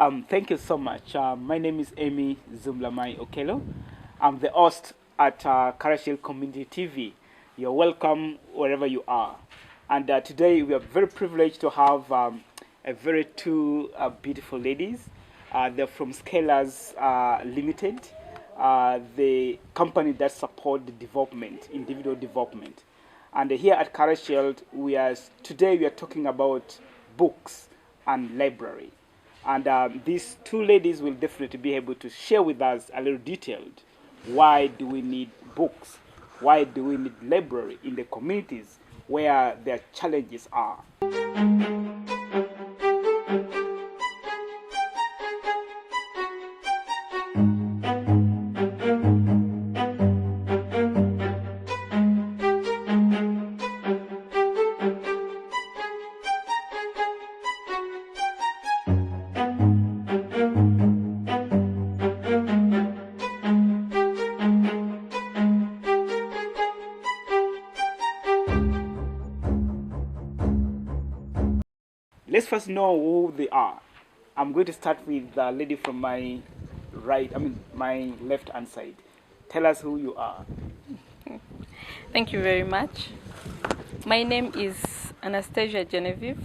Thank you so much. My name is Amy Zumlamai Okelo. I'm the host at Karacel Community TV. You're welcome wherever you are. And today we are very privileged to have a very two beautiful ladies. They're from Scalers Limited, the company that support the development, individual development. And here at Karacel, today we are talking about books and library. And these two ladies will definitely be able to share with us a little detailed why do we need books, why do we need library in the communities where their challenges are. Let's first know who they are. I'm going to start with the lady from my my left hand side. Tell us who you are. Thank you very much. My name is Anastasia Genevieve.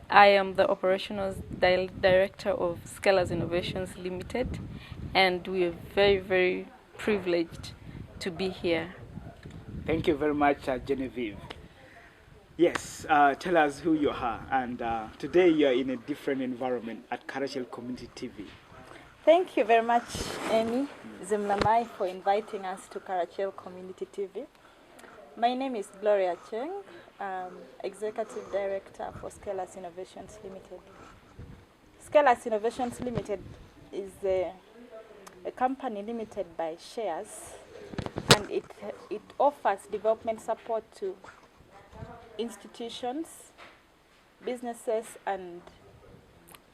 I am the Operations Director of Scalers Innovations Limited, and we are very, very privileged to be here. Thank you very much, Genevieve. Yes, tell us who you are, and today you are in a different environment at Karacel Community TV. Thank you very much, Amy Zimlamai, for inviting us to Karacel Community TV. My name is Gloria Cheng, Executive Director for Scalers Innovations Limited. Scalers Innovations Limited is a company limited by shares, and it offers development support to institutions, businesses, and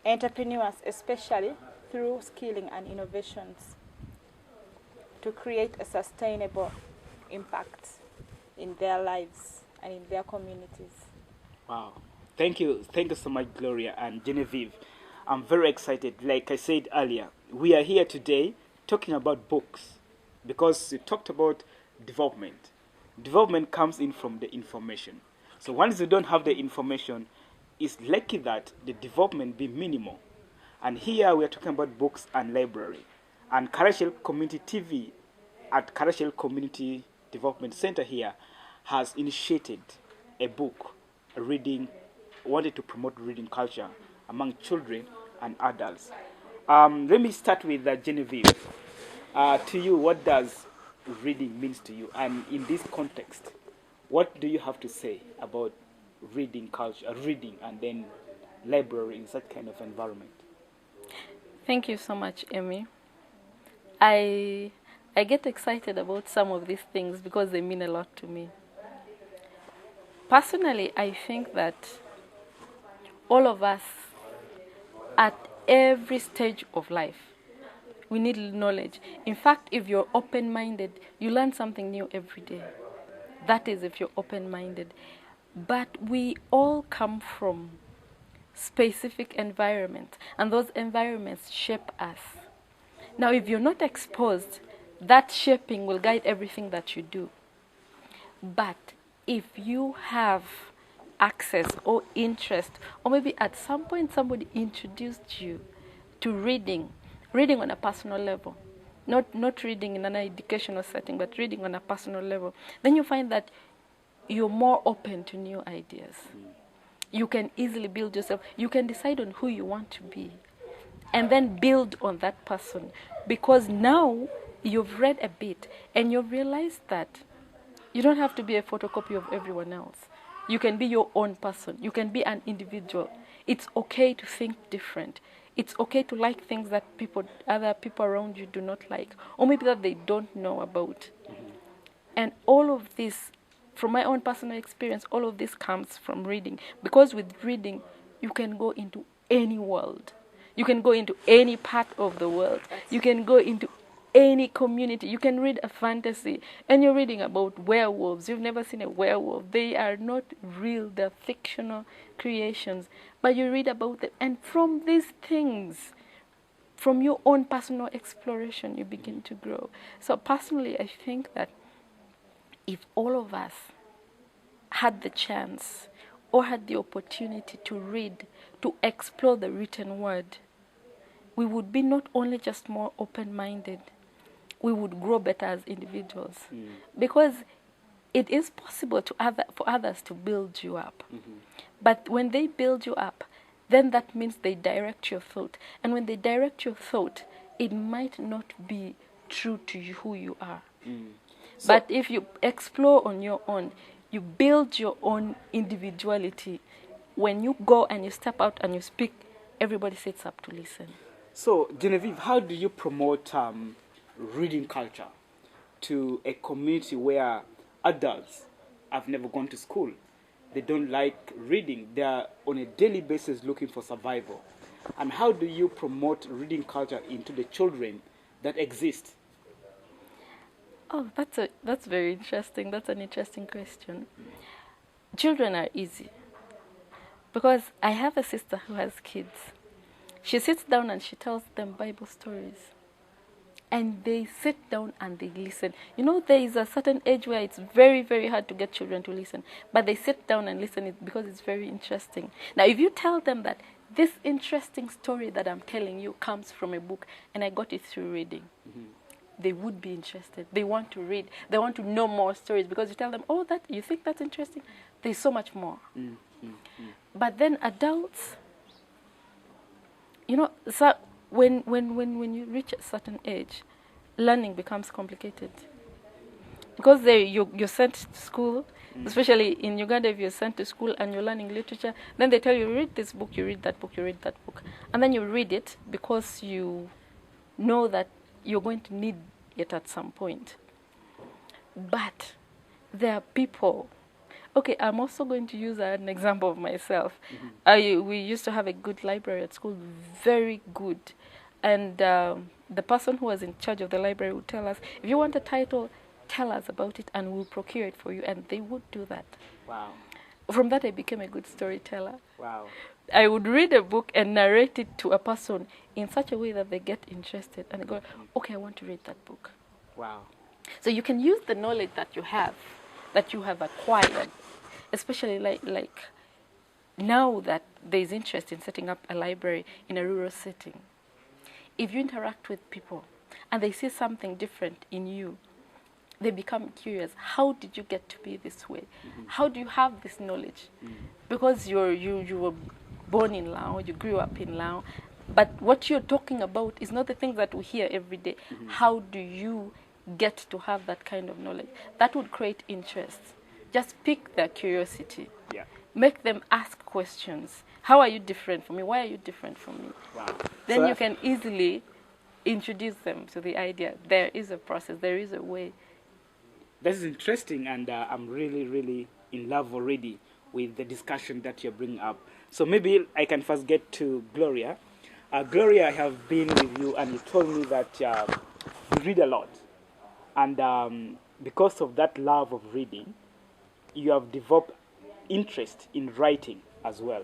entrepreneurs, especially through skilling and innovations to create a sustainable impact in their lives and in their communities. Wow. Thank you so much, Gloria and Genevieve. I'm very excited. Like I said earlier, we are here today talking about books because we talked about development. Development comes in from the information. So once you don't have the information, it's likely that the development be minimal. And here we are talking about books and library. And Karacel Community TV at Karacel Community Development Center here has initiated a book, wanted to promote reading culture among children and adults. Let me start with Genevieve. To you, what does reading means to you? And in this context, what do you have to say about reading culture, reading and then library in such kind of environment? Thank you so much, Amy. I get excited about some of these things because they mean a lot to me. Personally, I think that all of us at every stage of life, we need knowledge. In fact, if you're open-minded, you learn something new every day. That is if you're open-minded. But we all come from specific environments, and those environments shape us. Now, if you're not exposed, that shaping will guide everything that you do. But if you have access or interest, or maybe at some point somebody introduced you to reading on a personal level, not reading in an educational setting, but reading on a personal level, then you find that you're more open to new ideas. You can easily build yourself. You can decide on who you want to be and then build on that person, because now you've read a bit and you've realized that you don't have to be a photocopy of everyone else. You can be your own person. You can be an individual. It's okay to think different. It's okay to like things that other people around you do not like, or maybe that they don't know about. And all of this, from my own personal experience, all of this comes from reading. Because with reading, you can go into any world. You can go into any part of the world. You can go into any community. You can read a fantasy and you're reading about werewolves. You've never seen a werewolf. They are not real. They're fictional creations. But you read about them. And from these things, from your own personal exploration, you begin to grow. So personally, I think that if all of us had the chance or had the opportunity to read, to explore the written word, we would be not only just more open-minded, we would grow better as individuals. Because it is possible for others to build you up. But when they build you up, then that means they direct your thought. And when they direct your thought, it might not be true to you, who you are. But if you explore on your own, you build your own individuality. When you go and you step out and you speak, everybody sits up to listen. So, Genevieve, how do you promote reading culture to a community where adults have never gone to school? They don't like reading. They are on a daily basis looking for survival. And how do you promote reading culture into the children that exist? Oh, that's very interesting. That's an interesting question. Children are easy. Because I have a sister who has kids. She sits down and she tells them Bible stories. And they sit down and they listen. You know, there is a certain age where it's very, very hard to get children to listen. But they sit down and listen because it's very interesting. Now, if you tell them that this interesting story that I'm telling you comes from a book and I got it through reading, they would be interested. They want to read. They want to know more stories because you tell them, oh, that you think that's interesting? There's so much more. But then adults, you know, so when you reach a certain age, learning becomes complicated. Because you're sent to school, especially in Uganda, if you're sent to school and you're learning literature, then they tell you, read this book, you read that book, you read that book. And then you read it because you know that you're going to need it at some point. But there are people. Okay, I'm also going to use an example of myself. We used to have a good library at school, very good. And the person who was in charge of the library would tell us, if you want a title, tell us about it and we'll procure it for you. And they would do that. Wow. From that, I became a good storyteller. Wow. I would read a book and narrate it to a person in such a way that they get interested. And they go, okay, I want to read that book. Wow. So you can use the knowledge that you have acquired, especially like now that there's interest in setting up a library in a rural setting. If you interact with people and they see something different in you, they become curious. How did you get to be this way? How do you have this knowledge? Because you were born in Lao, you grew up in Lao, but what you're talking about is not the things that we hear every day. How do you get to have that kind of knowledge? That would create interest. Just pique their curiosity. Yeah. Make them ask questions. How are you different from me? Why are you different from me? Wow. Then So you can easily introduce them to the idea. There is a process. There is a way. This is interesting, and I'm really, really in love already with the discussion that you're bringing up. So maybe I can first get to Gloria. Gloria, I have been with you, and you told me that you read a lot. And because of that love of reading, you have developed interest in writing as well.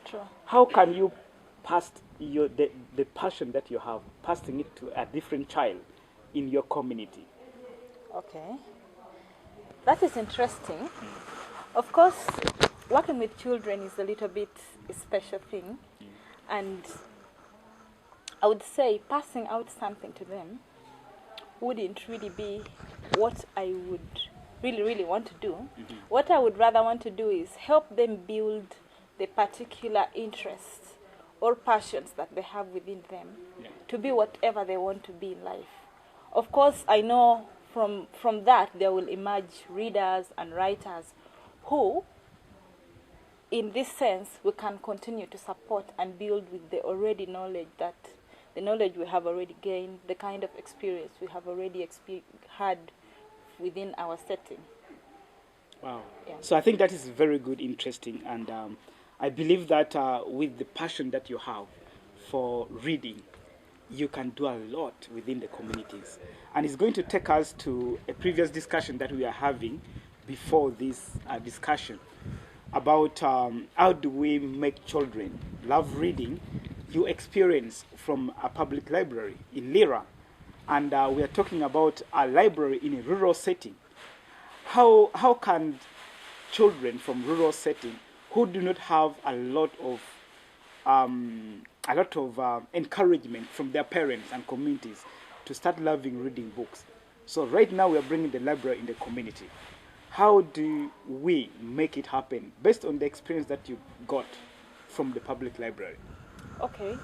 True. How can you pass the passion that you have, passing it to a different child in your community? Okay. That is interesting. Of course, working with children is a little bit a special thing. And I would say passing out something to them wouldn't really be what I would really want to do. What I would rather want to do is help them build the particular interests or passions that they have within them to be whatever they want to be in life. Of course, I know from that there will emerge readers and writers who, in this sense, we can continue to support and build with the already knowledge the knowledge we have already gained, the kind of experience we have already had within our setting. Wow. Yeah. So I think that is very good, interesting, and I believe that with the passion that you have for reading, you can do a lot within the communities. And it's going to take us to a previous discussion that we are having before this discussion about how do we make children love reading. You experience from a public library in Lira, and we are talking about a library in a rural setting. How can children from rural setting who do not have a lot of encouragement from their parents and communities to start loving reading books? So right now we are bringing the library in the community. How do we make it happen based on the experience that you got from the public library? Okay.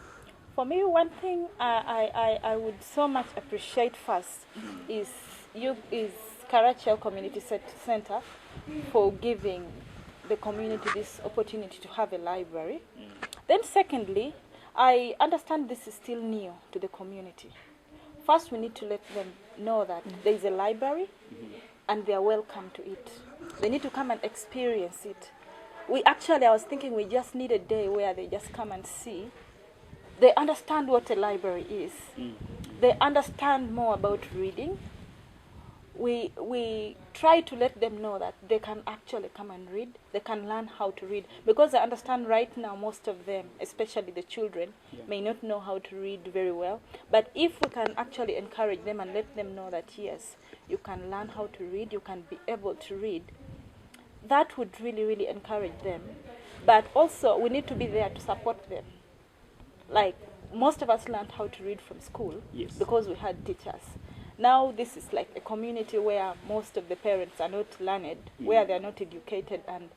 For me, one thing I would so much appreciate first is Karacel Community Center for giving the community this opportunity to have a library. Then secondly, I understand this is still new to the community. First, we need to let them know that there is a library and they are welcome to it. They need to come and experience it. I was thinking we just need a day where they just come and see. They understand what a library is. They understand more about reading. We try to let them know that they can actually come and read. They can learn how to read. Because I understand right now most of them, especially the children, may not know how to read very well. But if we can actually encourage them and let them know that, yes, you can learn how to read, you can be able to read, that would really, really encourage them. But also, we need to be there to support them. Like, most of us learned how to read from school because we had teachers. Now this is like a community where most of the parents are not learned, where they are not educated, and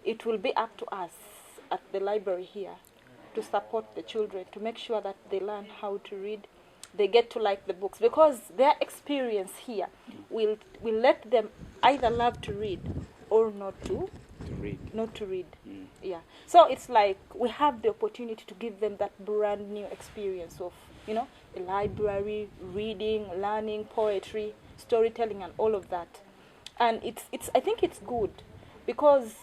it will be up to us at the library here to support the children, to make sure that they learn how to read, they get to like the books, because their experience here will let them either love to read or not to read. Yeah. So it's like we have the opportunity to give them that brand new experience of, a library, reading, learning, poetry, storytelling, and all of that. And I think it's good because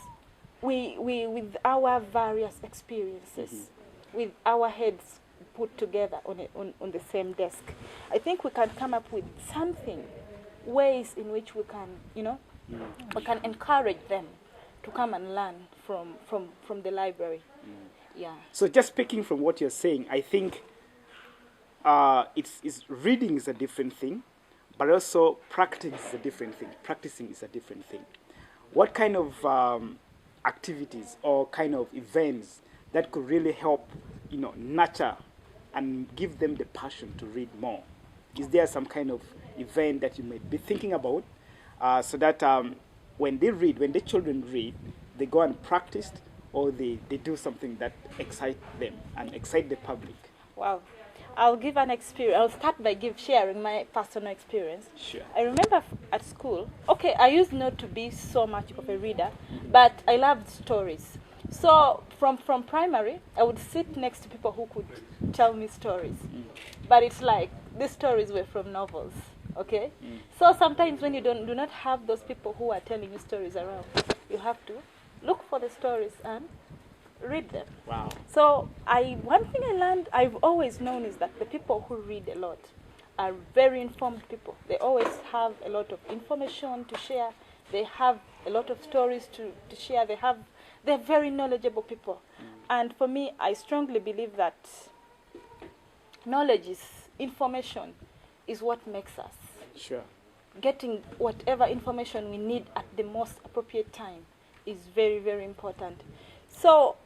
we with our various experiences, with our heads put together on the same desk, I think we can come up with something, ways in which we can, we can encourage them to come and learn from the library. Yeah. So just speaking from what you're saying, I think it's reading is a different thing, but also practicing is a different thing. What kind of activities or kind of events that could really help, nurture and give them the passion to read more? Is there some kind of event that you may be thinking about so that when the children read, they go and practice, or they do something that excites them and excite the public? Wow. I'll give an experience. I'll start by sharing my personal experience. Sure. I remember at school, I used not to be so much of a reader, but I loved stories. So from primary, I would sit next to people who could tell me stories. But it's like, these stories were from novels, okay? So sometimes when you do not have those people who are telling you stories around, you have to look for the stories and read them. Wow. So one thing I learned, I've always known, is that the people who read a lot are very informed people. They always have a lot of information to share. They have a lot of stories to share. They're very knowledgeable people. And for me, I strongly believe that information is what makes us. Sure. Getting whatever information we need at the most appropriate time is very, very important. So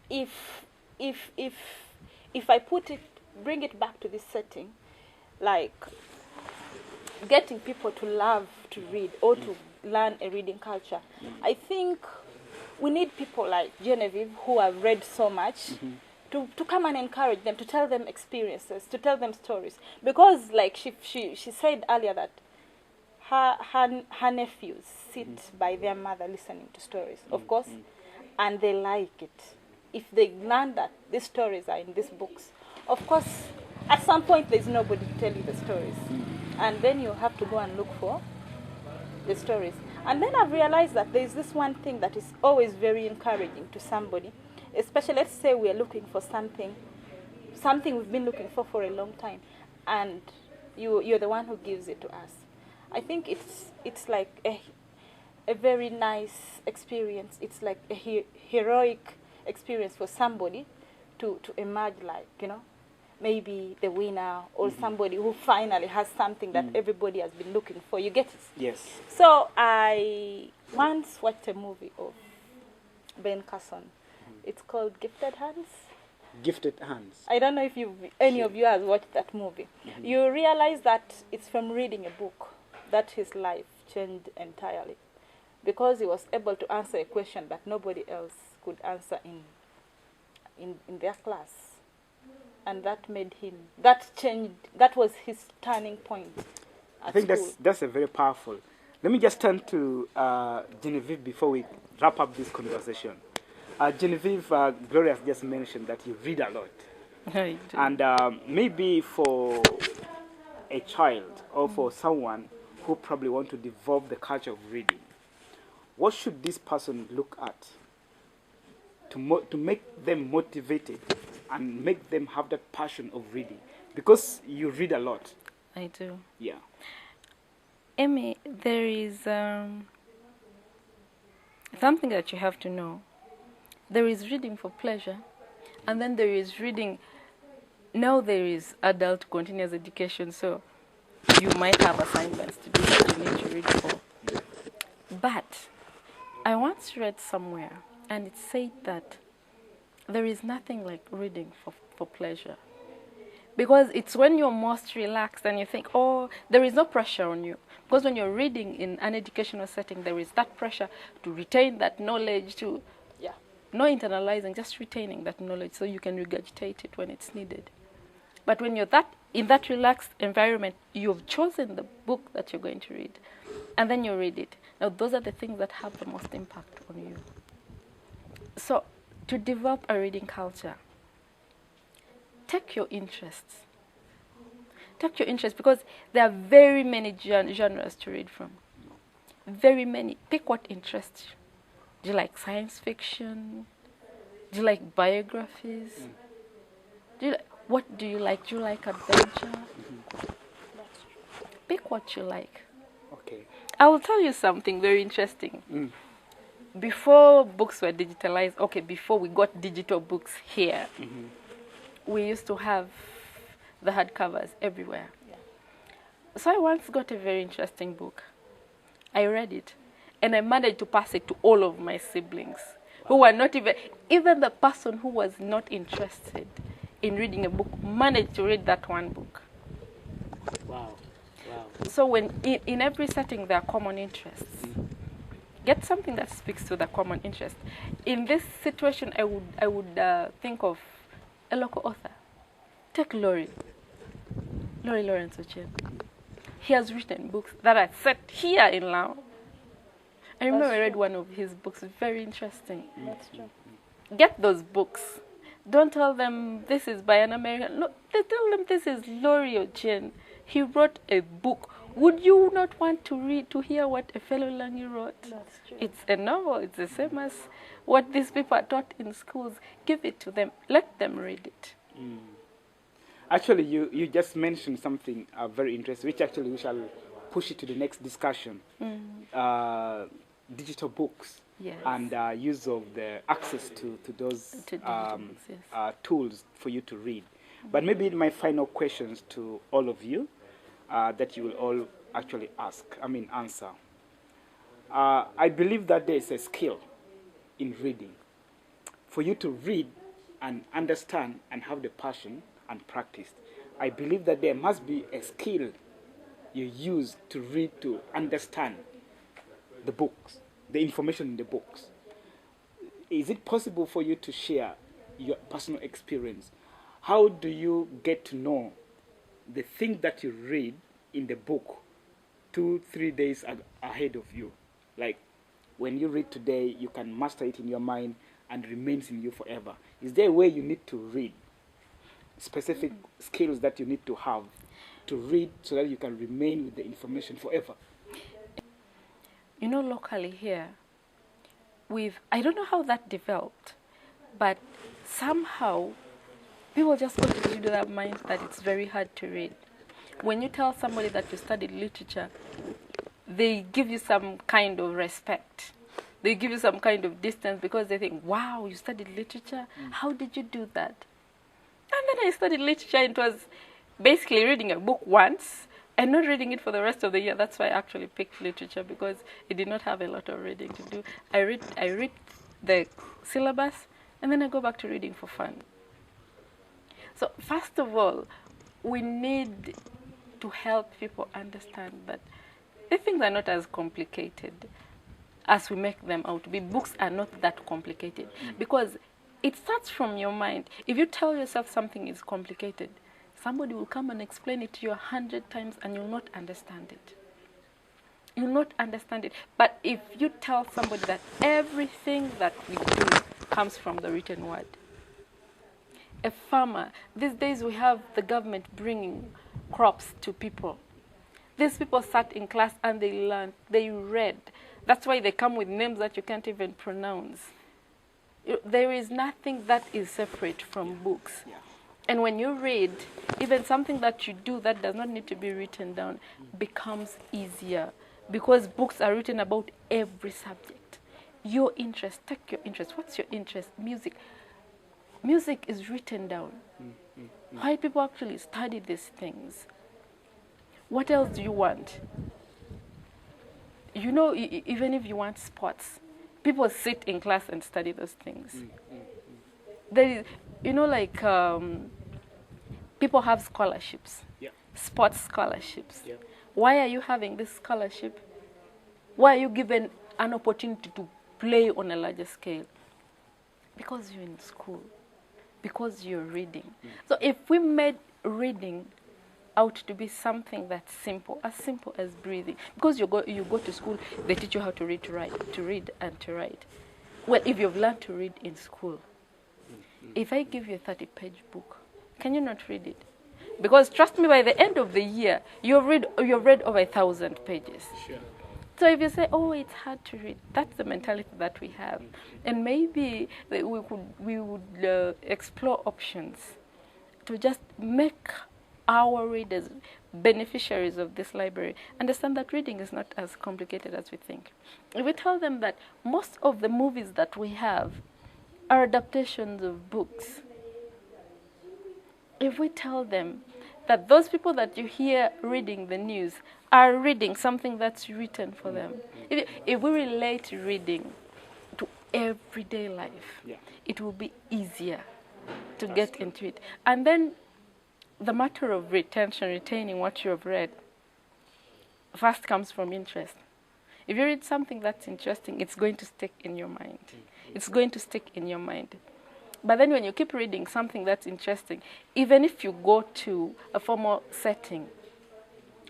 if I bring it back to this setting, like getting people to love to read or to learn a reading culture, I think we need people like Genevieve, who have read so much, to come and encourage them, to tell them experiences, to tell them stories. Because like she said earlier that her nephews sit by their mother listening to stories, of course, and they like it. If they learn that these stories are in these books, of course, at some point there's nobody to tell you the stories. And then you have to go and look for the stories. And then I've realized that there's this one thing that is always very encouraging to somebody, especially, let's say we are looking for something something we've been looking for a long time, and you're the one who gives it to us. I think it's like a very nice experience. It's like a heroic experience for somebody to emerge like, maybe the winner or somebody who finally has something that everybody has been looking for. You get it? Yes. So I once watched a movie of Ben Carson. It's called Gifted Hands. Gifted Hands. I don't know if any of you has watched that movie. You realize that it's from reading a book that his life changed entirely, because he was able to answer a question that nobody else could answer in their class. And that made him, that was his turning point at I think school. that's a very powerful. Let me just turn to Genevieve before we wrap up this conversation. Genevieve, Gloria has just mentioned that you read a lot. I do. And maybe for a child or for someone who probably want to develop the culture of reading, what should this person look at to make them motivated and make them have that passion of reading? Because you read a lot. I do. Yeah. Emmy, there is something that you have to know. There is reading for pleasure, and then there is reading. Now there is adult continuous education, so you might have assignments to do that you need to read for. But I once read somewhere, and it said that there is nothing like reading for pleasure. Because it's when you're most relaxed and you think, oh, there is no pressure on you. Because when you're reading in an educational setting, there is that pressure to retain that knowledge, to no internalizing, just retaining that knowledge so you can regurgitate it when it's needed. But when you're in that relaxed environment, you've chosen the book that you're going to read, and then you read it. Now, those are the things that have the most impact on you. So, to develop a reading culture, take your interests. Take your interests, because there are very many genres to read from. Very many. Pick what interests you. Do you like science fiction? Do you like biographies? What do you like? Do you like adventure? Pick what you like. Okay. I will tell you something very interesting. Before books were digitalized, before we got digital books here, we used to have the hardcovers everywhere. Yeah. So I once got a very interesting book. I read it, and I managed to pass it to all of my siblings, who were not even the person who was not interested in reading a book managed to read that one book. Wow. So when in every setting there are common interests, get something that speaks to the common interest. In this situation, I would think of a local author. Take Laurie Lawrence Ochen. He has written books that are set here in Lao. I remember I read one of his books, very interesting. That's true. Get those books. Don't tell them this is by an American. No, they tell them this is Laurie Ochen. He wrote a book. Would you not want to hear what a fellow Langi wrote? That's true. It's a novel. It's the same as what these people are taught in schools. Give it to them. Let them read it. Actually, you just mentioned something very interesting, which actually we shall push it to the next discussion. Digital books. Yes. And use of the access to those books, yes. Tools for you to read. But maybe my final questions to all of you that you will all actually answer. I believe that there is a skill in reading. For you to read and understand and have the passion and practice, I believe that there must be a skill you use to read, to understand the books, the information in the books. Is it possible for you to share your personal experience? How do you get to know the thing that you read in the book 2-3 days ahead of you? Like when you read today, you can master it in your mind and remains in you forever. Is there a way you need to read? Specific skills that you need to have to read so that you can remain with the information forever? You know, locally here, I don't know how that developed, but somehow People just go to that mind that it's very hard to read. When you tell somebody that you studied literature, they give you some kind of respect. They give you some kind of distance because they think, wow, you studied literature? How did you do that? And then I studied literature, and it was basically reading a book once and not reading it for the rest of the year. That's why I actually picked literature, because it did not have a lot of reading to do. I read the syllabus, and then I go back to reading for fun. So first of all, we need to help people understand that the things are not as complicated as we make them out to be. Books are not that complicated, because it starts from your mind. If you tell yourself something is complicated, somebody will come and explain it to you 100 times and you'll not understand it. You'll not understand it. But if you tell somebody that everything that we do comes from the written word. A farmer, these days we have the government bringing crops to people. These people sat in class and they learned, they read. That's why they come with names that you can't even pronounce. There is nothing that is separate from books. Yeah. And when you read, even something that you do that does not need to be written down becomes easier, because books are written about every subject. Your interest, take your interest. What's your interest? Music. Music is written down. Why people actually study these things? What else do you want? You know, even if you want sports, people sit in class and study those things. There is, you know, like people have scholarships, sports scholarships. Why are you having this scholarship? Why are you given an opportunity to play on a larger scale? Because you're in school, because you're reading. So if we made reading out to be something that's simple as breathing, because you go to school, they teach you how to read, to read and to write. Well, if you've learned to read in school, if I give you a 30-page book, can you not read it? Because trust me, by the end of the year, you've read over 1,000 pages. Sure. So if you say, oh, it's hard to read, that's the mentality that we have. And maybe we would explore options to just make our readers beneficiaries of this library understand that reading is not as complicated as we think. If we tell them that most of the movies that we have are adaptations of books, if we tell them that those people that you hear reading the news are reading something that's written for them, if we relate reading to everyday life, it will be easier to get into it. And then the matter of retaining what you have read, first comes from interest. If you read something that's interesting, it's going to stick in your mind. It's going to stick in your mind. But then when you keep reading something that's interesting, even if you go to a formal setting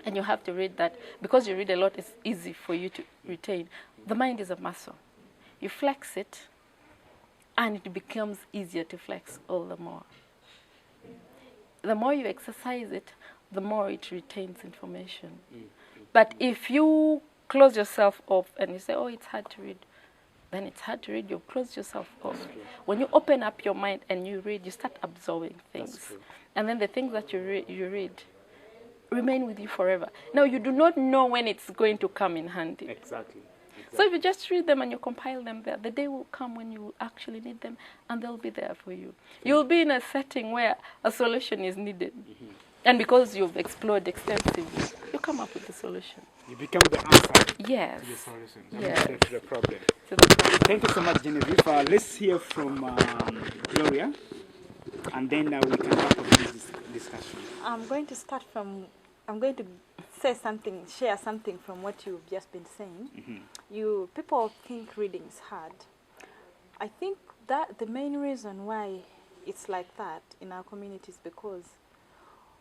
and you have to read that, because you read a lot, it's easy for you to retain. The mind is a muscle. You flex it, and it becomes easier to flex all the more. The more you exercise it, the more it retains information. But if you close yourself off and you say, oh, it's hard to read, then it's hard to read. You've closed yourself off. When you open up your mind and you read, you start absorbing things. And then the things that you read remain with you forever. Now, you do not know when it's going to come in handy. Exactly. So if you just read them and you compile them there, the day will come when you will actually need them, and they'll be there for you. You'll be in a setting where a solution is needed. And because you've explored extensively, you come up with the solution. You become the answer Yes. to the solution. Yes. To the problem. To the problem. Thank you so much, Genevieve. Let's hear from Gloria, and then we can wrap up this discussion. I'm going to share something from what you've just been saying. People think reading is hard. I think that the main reason why it's like that in our community is because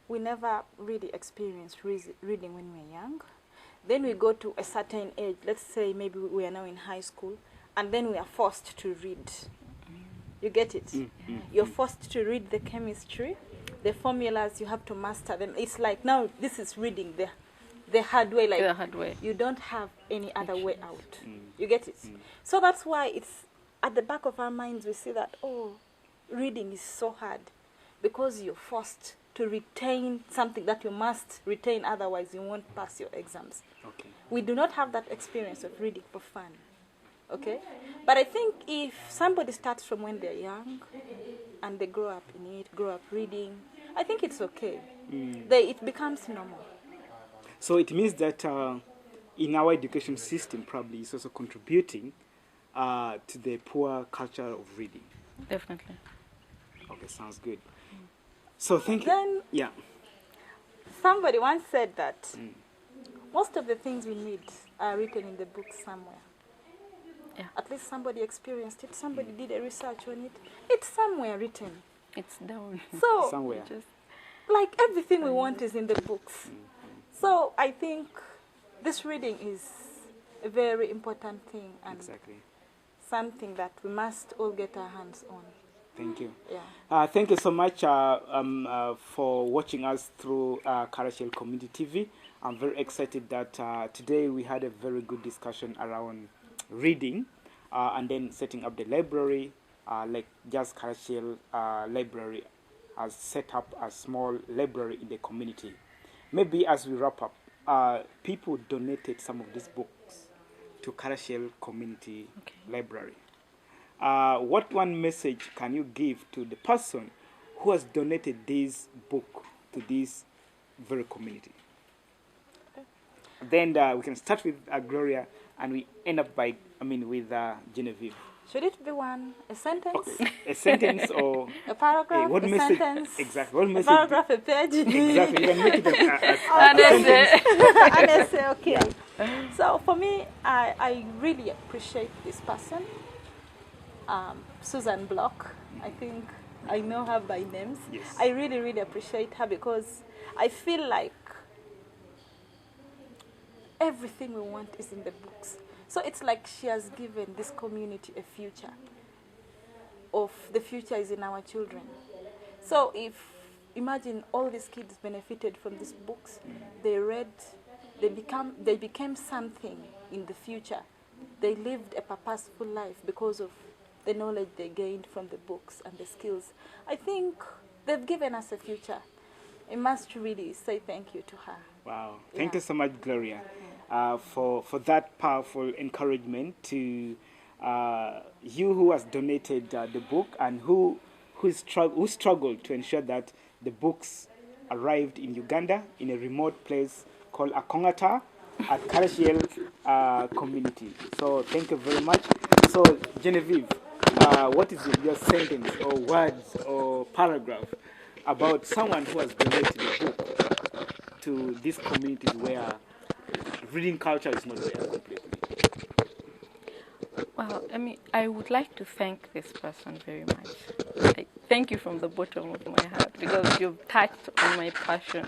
we never really experienced reading when we were young. Then we go to a certain age, let's say maybe we are now in high school, and then we are forced to read. You get it? You're forced to read the chemistry, the formulas, you have to master them. It's like now this is reading the hard way, like The hard way. you don't have any other way out. You get it? So that's why it's at the back of our minds we see that, oh, reading is so hard. because you're forced to retain something that you must retain, otherwise you won't pass your exams. Okay. We do not have that experience of reading for fun. Okay? But I think if somebody starts from when they're young and they grow up in it, grow up reading, I think it's okay. It becomes normal. So it means that in our education system, probably is also contributing to the poor culture of reading. Definitely. Okay, sounds good. So thank you. Then Yeah. somebody once said that most of the things we need are written in the book somewhere. Yeah. At least somebody experienced it, somebody did a research on it. It's somewhere written. It's down. So, Somewhere. Just like everything we want is in the books. So I think this reading is a very important thing and Exactly. something that we must all get our hands on. Thank you. Yeah. Thank you so much for watching us through Karacel Community TV. I'm very excited that today we had a very good discussion around reading and then setting up the library, like just Karacel Library has set up a small library in the community. Maybe as we wrap up, people donated some of these books to Karacel Community Library. What one message can you give to the person who has donated this book to this very community? Then we can start with Gloria, and we end up with Genevieve. Should it be a sentence? Okay. A sentence or a paragraph, what a message? sentence? Exactly. What A message? paragraph, a page? Exactly. You can make it a An essay, okay. Yeah. So for me, I really appreciate this person, Susan Block. I think I know her by names. Yes. I really, really appreciate her because I feel like everything we want is in the books. So it's like she has given this community a future. Of the future is in our children. So imagine all these kids benefited from these books. They read, they became something in the future. They lived a purposeful life because of the knowledge they gained from the books and the skills. I think they've given us a future. I must really say thank you to her. Wow. Thank you so much, Gloria, for that powerful encouragement to you who has donated the book and who struggled to ensure that the books arrived in Uganda in a remote place called Akongata at Karacel Community. So thank you very much. So Genevieve, what is your sentence or words or paragraph about someone who has donated a book to these communities where reading culture is not there completely? Well, I would like to thank this person very much. Thank you from the bottom of my heart because you've touched on my passion.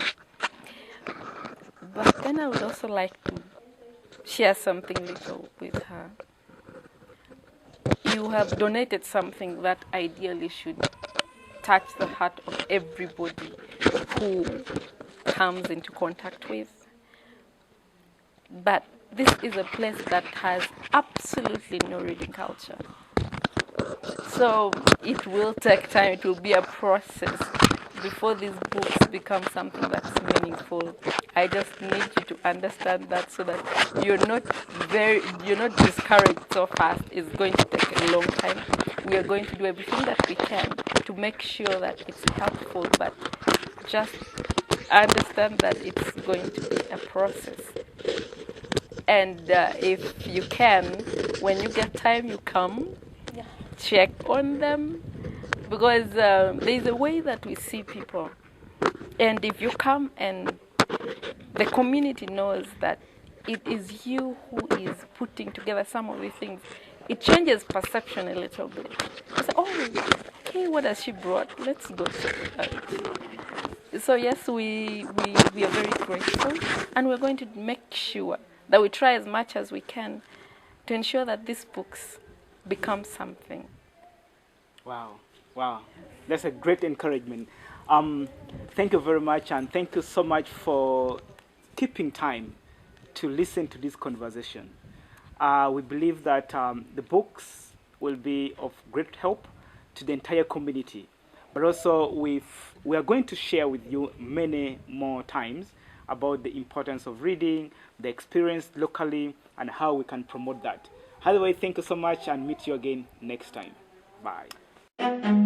But then I would also like to share something little with her. You have donated something that ideally should touch the heart of everybody who comes into contact with. But this is a place that has absolutely no reading culture. So it will take time, it will be a process before these books become something that's meaningful. I just need you to understand that so that you're not discouraged so fast. It's going to take a long time. We are going to do everything that we can to make sure that it's helpful, but just understand that it's going to be a process. And if you can, when you get time, you come, check on them, because there's a way that we see people. And if you come and the community knows that it is you who is putting together some of these things, it changes perception a little bit. You say, oh, okay, what has she brought? Let's go check it out. So yes, we are very grateful, and we're going to make sure that we try as much as we can to ensure that these books become something. Wow. That's a great encouragement. Thank you very much, and thank you so much for keeping time to listen to this conversation. We believe that the books will be of great help to the entire community. but also we are going to share with you many more times about the importance of reading, the experience locally, and how we can promote that. Otherwise, thank you so much and meet you again next time. Bye.